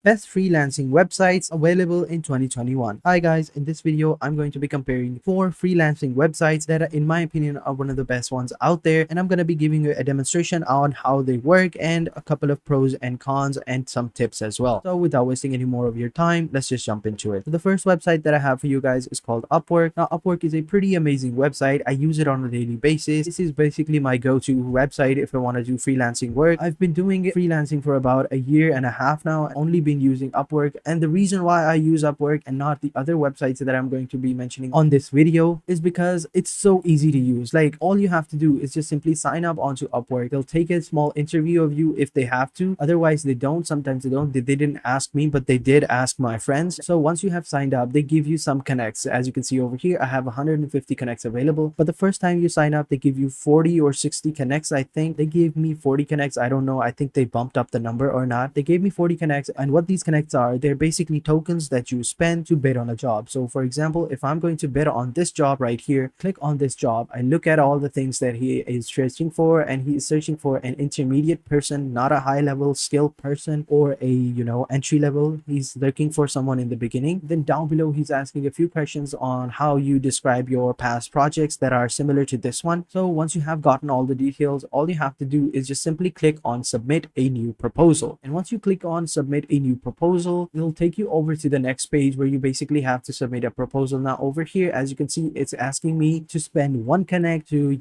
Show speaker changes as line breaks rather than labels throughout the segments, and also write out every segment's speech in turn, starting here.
best freelancing websites available in 2021. Hi guys, in this video I'm going to be comparing 4 freelancing websites that in my opinion are one of the best ones out there, and I'm going to be giving you a demonstration on how they work and a couple of pros and cons and some tips as well. So without wasting any more of your time, let's just jump into it. So the first website that I have for you guys is called Upwork. Now Upwork is a pretty amazing website. I use it on a daily basis. This is basically my go-to website if I want to do freelancing work. I've been doing freelancing for about a year and a half now, only been using Upwork, and the reason why I use Upwork and not the other websites that I'm going to be mentioning on this video is because it's so easy to use. Like, all you have to do is just simply sign up onto Upwork. They'll take a small interview of you if they have to, otherwise they don't. Sometimes they don't. They didn't ask me, but they did ask my friends. So once you have signed up, they give you some connects. As you can see over here, I have 150 connects available, but the first time you sign up they give you 40 or 60 connects. I think they gave me 40 connects. I don't know, I think they bumped up the number or not. They gave me 40 connects, and what these connects are, they're basically tokens that you spend to bid on a job. So for example, if I'm going to bid on this job right here, click on this job, I look at all the things that he is searching for, and he is searching for an intermediate person, not a high level skilled person or a entry level. He's looking for someone in the beginning. Then down below he's asking a few questions on how you describe your past projects that are similar to this one. So once you have gotten all the details, all you have to do is just simply click on submit a new proposal. And once you click on submit a new proposal, it'll take you over to the next page where you basically have to submit a proposal. Now over here, as you can see, it's asking me to spend 1 connect to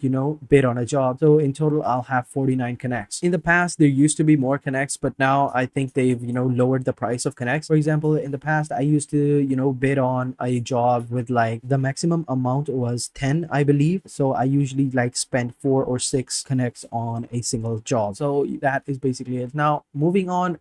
bid on a job. So in total I'll have 49 connects. In the past there used to be more connects, but now I think they've lowered the price of connects. For example, in the past I used to bid on a job with like the maximum amount was 10, I believe. So I usually like spend 4 or 6 connects on a single job. So that is basically it. Now moving on,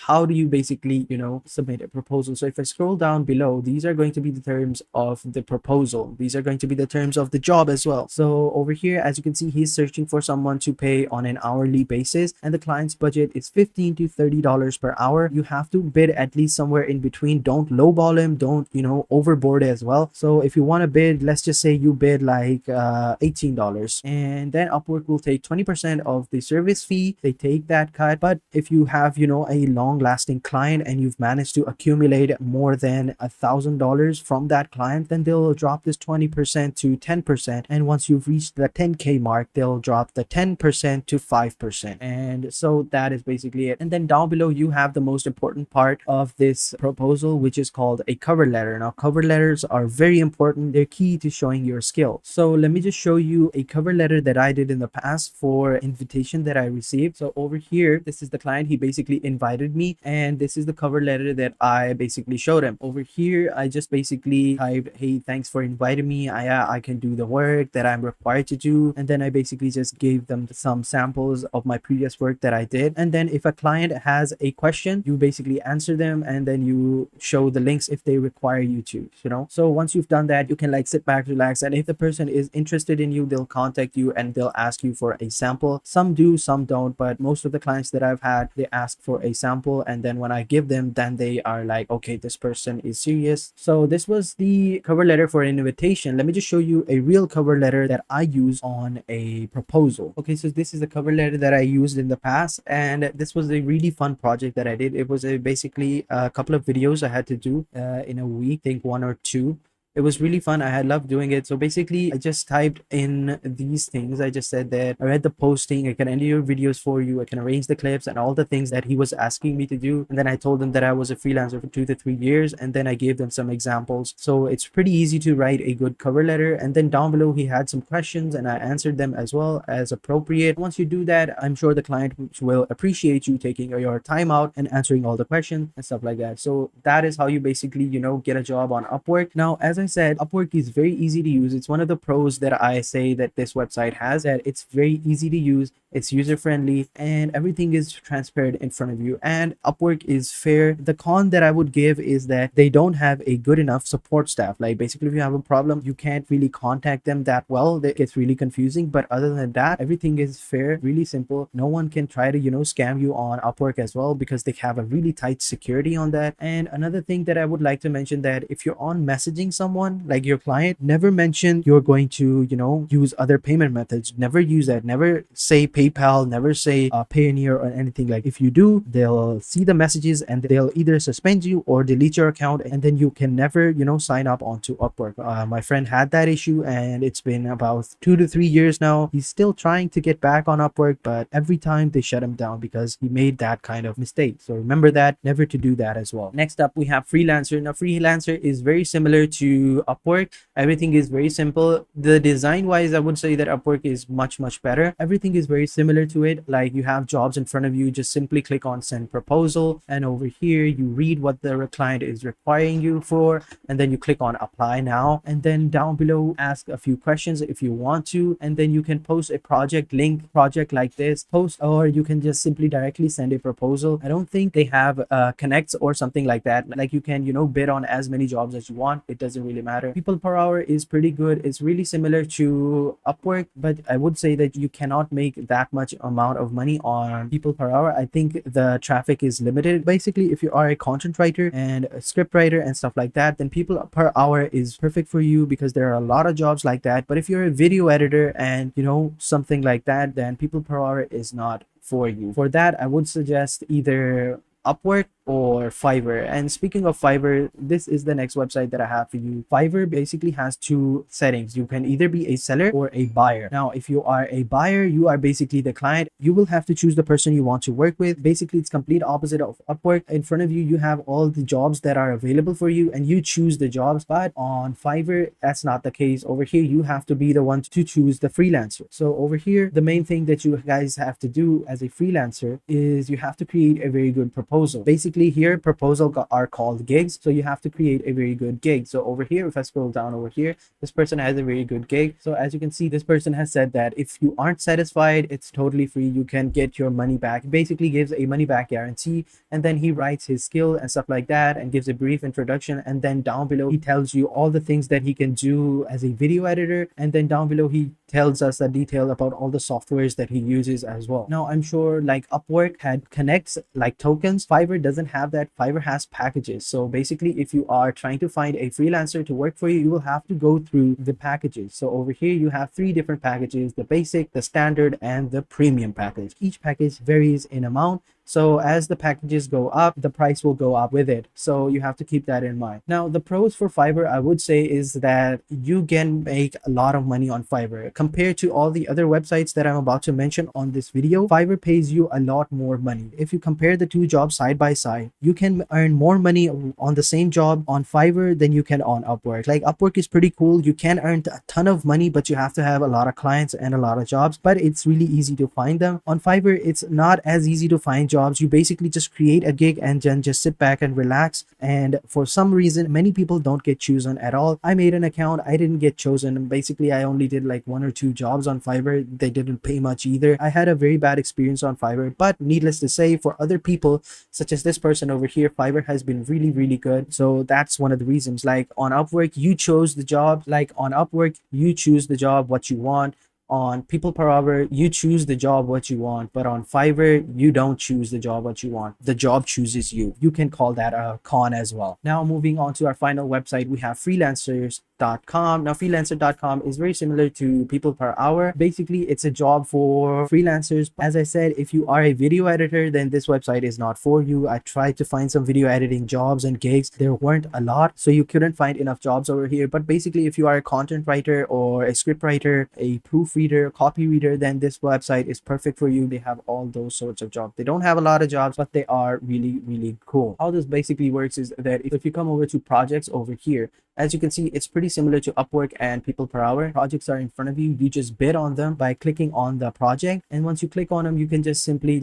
how do you basically submit a proposal? So if I scroll down below, these are going to be the terms of the proposal. These are going to be the terms of the job as well. So over here, as you can see, he's searching for someone to pay on an hourly basis, and the client's budget is $15 to $30 per hour. You have to bid at least somewhere in between. Don't lowball him, don't overboard as well. So if you want to bid, let's just say you bid like $18, and then Upwork will take 20% of the service fee. They take that cut. But if you have a long lasting client and you've managed to accumulate more than $1,000 from that client, then they'll drop this 20% to 10%, and once you've reached the 10k mark, they'll drop the 10% to 5%. And so that is basically it. And then down below you have the most important part of this proposal, which is called a cover letter. Now cover letters are very important. They're key to showing your skill. So let me just show you a cover letter that I did in the past for invitation that I received. So over here, this is the client. He basically invited me, and this is the cover letter that I basically showed him. Over here I just basically typed, hey, thanks for inviting me. I can do the work that I'm required to do. And then I basically just gave them some samples of my previous work that I did. And then if a client has a question, you basically answer them, and then you show the links if they require you to, so once you've done that, you can like sit back, relax, and if the person is interested in you, they'll contact you and they'll ask you for a sample. Some do, some don't, but most of the clients that I've had, they ask for a sample, and then when I give them, then they are like, okay, this person is serious. So this was the cover letter for an invitation. Let me just show you a real cover letter that I use on a proposal. Okay, so this is the cover letter that I used in the past, and this was a really fun project that I did. It was basically a couple of videos I had to do in a week, I think 1 or 2. It was really fun. I had loved doing it. So basically I just typed in these things. I just said that I read the posting, I can edit your videos for you, I can arrange the clips and all the things that he was asking me to do. And then I told them that I was a freelancer for 2 to 3 years, and then I gave them some examples. So it's pretty easy to write a good cover letter. And then down below he had some questions and I answered them as well as appropriate. Once you do that, I'm sure the client will appreciate you taking your time out and answering all the questions and stuff like that. So that is how you basically get a job on Upwork. Now, as I said, Upwork is very easy to use. It's one of the pros that I say that this website has, that it's very easy to use, it's user friendly, and everything is transparent in front of you, and Upwork is fair. The con that I would give is that they don't have a good enough support staff. Like basically if you have a problem, you can't really contact them that well. It gets really confusing, but other than that, everything is fair, really simple. No one can try to scam you on Upwork as well, because they have a really tight security on that. And another thing that I would like to mention, that if you're on messaging someone, someone like your client, never mention you're going to, use other payment methods. Never use that. Never say PayPal, never say Payoneer or anything. Like if you do, they'll see the messages and they'll either suspend you or delete your account, and then you can never, sign up onto Upwork. My friend had that issue, and it's been about 2 to 3 years now. He's still trying to get back on Upwork, but every time they shut him down because he made that kind of mistake. So remember that, never to do that as well. Next up, we have Freelancer. Now, Freelancer is very similar to Upwork. Everything is very simple. The design wise, I would say that Upwork is much better. Everything is very similar to it. Like you have jobs in front of you, just simply click on send proposal, and over here you read what the client is requiring you for, and then you click on apply now, and then down below ask a few questions if you want to, and then you can post a project link, project like this post, or you can just simply directly send a proposal. I don't think they have connects or something like that. Like you can, bid on as many jobs as you want. It doesn't really matter. People per hour is pretty good. It's really similar to Upwork, but I would say that you cannot make that much amount of money on people per hour. I think the traffic is limited. Basically, if you are a content writer and a script writer and stuff like that, then people per hour is perfect for you because there are a lot of jobs like that. But if you're a video editor and something like that, then people per hour is not for you. For that, I would suggest either Upwork or Fiverr. And speaking of Fiverr, this is the next website that I have for you. Fiverr basically has two settings. You can either be a seller or a buyer. Now, if you are a buyer, you are basically the client. You will have to choose the person you want to work with. Basically, it's complete opposite of Upwork. In front of you, you have all the jobs that are available for you and you choose the jobs. But on Fiverr, that's not the case. Over here, you have to be the one to choose the freelancer. So over here, the main thing that you guys have to do as a freelancer is you have to create a very good proposal. Basically, here proposals are called gigs, so you have to create a very good gig. So over here, if I scroll down over here, this person has a very good gig. So as you can see, this person has said that if you aren't satisfied, it's totally free, you can get your money back. It basically gives a money back guarantee, and then he writes his skill and stuff like that and gives a brief introduction, and then down below he tells you all the things that he can do as a video editor, and then down below he tells us the detail about all the softwares that he uses as well. Now, I'm sure like Upwork had connects like tokens. Fiverr doesn't have that. Fiverr has packages. So basically, if you are trying to find a freelancer to work for you, you will have to go through the packages. So over here, you have 3 different packages: the basic, the standard, and the premium package. Each package varies in amount. So as the packages go up, the price will go up with it. So you have to keep that in mind. Now, the pros for Fiverr, I would say, is that you can make a lot of money on Fiverr. Compared to all the other websites that I'm about to mention on this video, Fiverr pays you a lot more money. If you compare the 2 jobs side by side, you can earn more money on the same job on Fiverr than you can on Upwork. Like Upwork is pretty cool. You can earn a ton of money, but you have to have a lot of clients and a lot of jobs, but it's really easy to find them. On Fiverr, it's not as easy to find jobs. You basically just create a gig and then just sit back and relax. And for some reason, many people don't get chosen at all. I made an account, I didn't get chosen. Basically, I only did like 1 or 2 jobs on Fiverr. They didn't pay much either. I had a very bad experience on Fiverr, but needless to say, for other people, such as this person over here, Fiverr has been really good. So that's one of the reasons. Like on Upwork, you chose the job. Like on Upwork, you choose the job what you want. On People Per Hour, you choose the job what you want, but on Fiverr, you don't choose the job what you want. The job chooses you. You can call that a con as well. Now, moving on to our final website, we have freelancers.com. Now, freelancer.com is very similar to People Per Hour. Basically, it's a job for freelancers. As I said, if you are a video editor, then this website is not for you. I tried to find some video editing jobs and gigs. There weren't a lot, so you couldn't find enough jobs over here. But basically, if you are a content writer or a script writer, a proofreader, copy reader, then this website is perfect for you. They have all those sorts of jobs. They don't have a lot of jobs, but they are really cool. How this basically works is that if you come over to projects over here, as you can see, it's pretty similar to Upwork and People Per Hour. Projects are in front of you. You just bid on them by clicking on the project. And once you click on them, you can just simply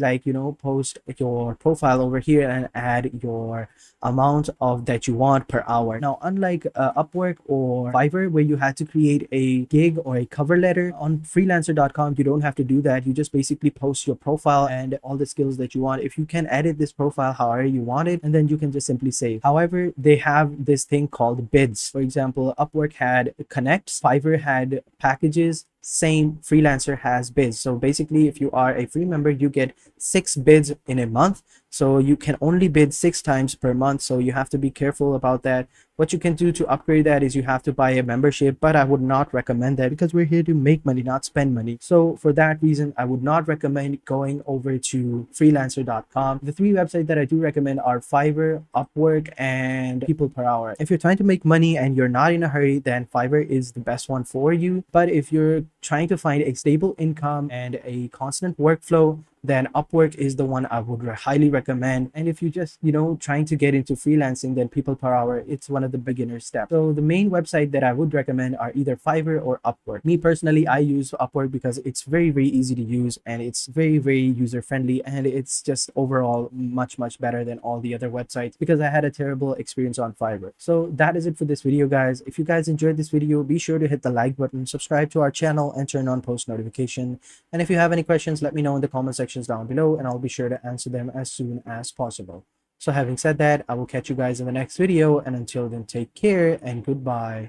post your profile over here and add your amount of that you want per hour. Now, unlike Upwork or Fiverr, where you had to create a gig or a cover letter, on freelancer.com, you don't have to do that. You just basically post your profile and all the skills that you want. If you can edit this profile however you want it, and then you can just simply save. However, they have this thing called bids. For example, Upwork had connects, Fiverr had packages, same freelancer has bids. So basically, if you are a free member, you get 6 bids in a month. So you can only bid 6 times per month. So you have to be careful about that. What you can do to upgrade that is you have to buy a membership, but I would not recommend that because we're here to make money, not spend money. So for that reason, I would not recommend going over to freelancer.com. The 3 websites that I do recommend are Fiverr, Upwork, and Peopleperhour. If you're trying to make money and you're not in a hurry, then Fiverr is the best one for you. But if you're trying to find a stable income and a constant workflow, then Upwork is the one I would highly recommend. And if you just, trying to get into freelancing, then Peopleperhour, it's one of the beginner steps. So the main website that I would recommend are either Fiverr or Upwork. Me personally, I use Upwork because it's very, very easy to use and it's very, very user friendly, and it's just overall much, much better than all the other websites because I had a terrible experience on Fiverr. So that is it for this video, guys. If you guys enjoyed this video, be sure to hit the like button, subscribe to our channel, and turn on post notification. And if you have any questions, let me know in the comment section down below and I'll be sure to answer them as soon as possible. So having said that, I will catch you guys in the next video, and until then, take care and goodbye.